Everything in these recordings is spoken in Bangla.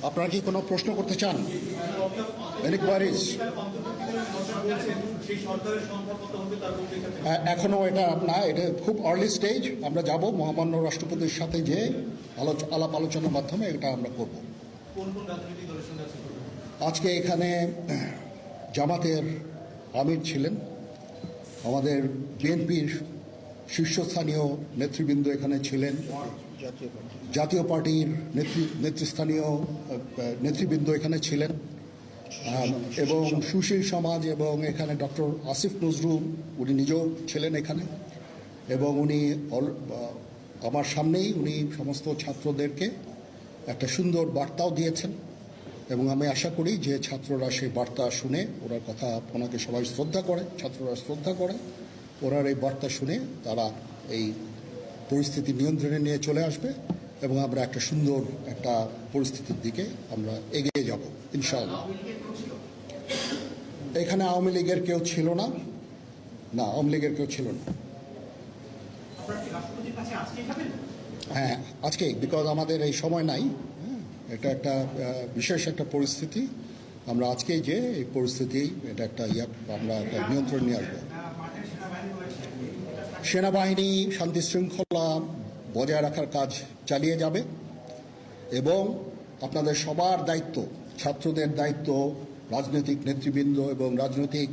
আপনারা কি কোনো প্রশ্ন করতে চান? এখনো এটা না, এটা খুব আর্লি স্টেজ। আমরা যাব মহামান্য রাষ্ট্রপতির সাথে যে আলাপ আলোচনার মাধ্যমে এটা আমরা করব। আজকে এখানে জামাতের আমির ছিলেন, আমাদের বিএনপির শীর্ষস্থানীয় নেতৃবৃন্দ এখানে ছিলেন, জাতীয় পার্টির নেতৃস্থানীয় নেতৃবৃন্দ এখানে ছিলেন, এবং সুশীল সমাজ এবং এখানে ডক্টর আসিফ নজরুল উনি নিজেও ছিলেন এখানে, এবং উনি আমার সামনেই উনি সমস্ত ছাত্রদেরকে একটা সুন্দর বার্তাও দিয়েছেন, এবং আমি আশা করি যে ছাত্ররা সেই বার্তা শুনে ওনার কথা, ওনাকে সবাই শ্রদ্ধা করে, ছাত্ররা শ্রদ্ধা করে, ওনার এই বার্তা শুনে তারা এই পরিস্থিতি নিয়ন্ত্রণে নিয়ে চলে আসবে এবং আমরা একটা সুন্দর একটা পরিস্থিতির দিকে আমরা এগিয়ে যাব ইনশাআল্লাহ। এখানে আওয়ামী লীগের কেউ ছিল না, আওয়ামী লীগের কেউ ছিল না। হ্যাঁ, আজকেই, বিকজ আমাদের এই সময় নাই, এটা একটা বিশেষ একটা পরিস্থিতি। আমরা আজকেই যে এই পরিস্থিতি, এটা একটা আমরা একটা নিয়ন্ত্রণ নিয়ে আসবো। সেনাবাহিনী শান্তি শৃঙ্খলা বজায় রাখার কাজ চালিয়ে যাবে, এবং আপনাদের সবার দায়িত্ব, ছাত্রদের দায়িত্ব, রাজনৈতিক নেতৃবৃন্দ এবং রাজনৈতিক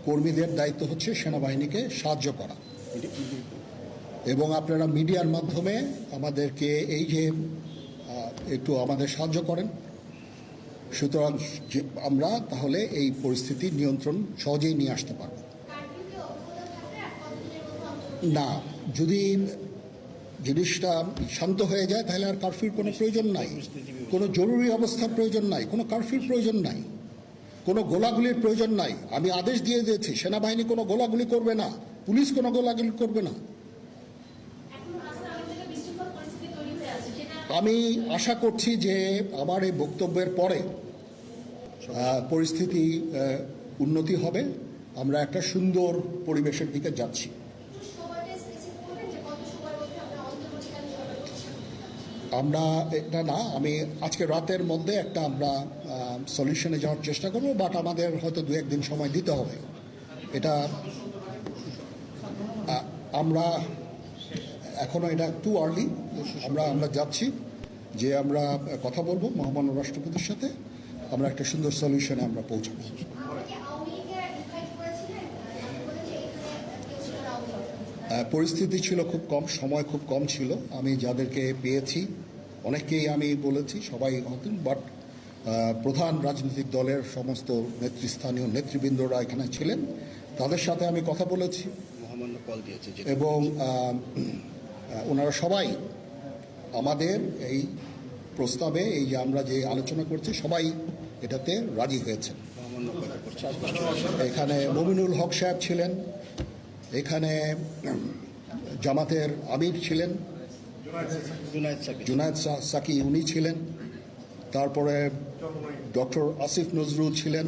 কর্মীদের দায়িত্ব হচ্ছে সেনাবাহিনীকে সাহায্য করা, এবং আপনারা মিডিয়ার মাধ্যমে আমাদেরকে এই যে একটু আমাদের সাহায্য করেন, সুতরাং আমরা তাহলে এই পরিস্থিতি নিয়ন্ত্রণ সহজেই নিয়ে আসতে পারব। না, যদি জিনিসটা শান্ত হয়ে যায় তাহলে আর কারফিউর কোনো প্রয়োজন নাই, কোনো জরুরি অবস্থার প্রয়োজন নাই, কোনো কারফিউর প্রয়োজন নাই, কোনো গোলাগুলির প্রয়োজন নাই। আমি আদেশ দিয়ে দিয়েছি সেনাবাহিনী কোনো গোলাগুলি করবে না, পুলিশ কোনো গোলাগুলি করবে না। আমি আশা করছি যে আমার এই বক্তব্যের পরে পরিস্থিতি উন্নতি হবে, আমরা একটা সুন্দর পরিবেশের দিকে যাচ্ছি। আমরা এটা না, আমি আজকে রাতের মধ্যে একটা আমরা সলিউশনে যাওয়ার চেষ্টা করব, বাট আমাদের হয়তো 2-1 দিন সময় দিতে হবে। এটা আমরা এখনো এটা টু আর্লি, আমরা যাচ্ছি যে আমরা কথা বলবো মহামান্য রাষ্ট্রপতির সাথে, আমরা একটা সুন্দর সলিউশনে আমরা পৌঁছাবো। পরিস্থিতি ছিল খুব কম, সময় খুব কম ছিল। আমি যাদেরকে পেয়েছি অনেককেই আমি বলেছি, সবাই হতেন, বাট প্রধান রাজনৈতিক দলের সমস্ত নেতৃস্থানীয় নেতৃবৃন্দরা এখানে ছিলেন, তাদের সাথে আমি কথা বলেছি, এবং ওনারা সবাই আমাদের এই প্রস্তাবে, এই যে আমরা যে আলোচনা করছি, সবাই এটাতে রাজি হয়েছেন। এখানে মমিনুল হক সাহেব ছিলেন, এখানে জামাতের আমির ছিলেন, জুনায়েদ সাকি উনি ছিলেন, তারপরে ডক্টর আসিফ নজরুল ছিলেন,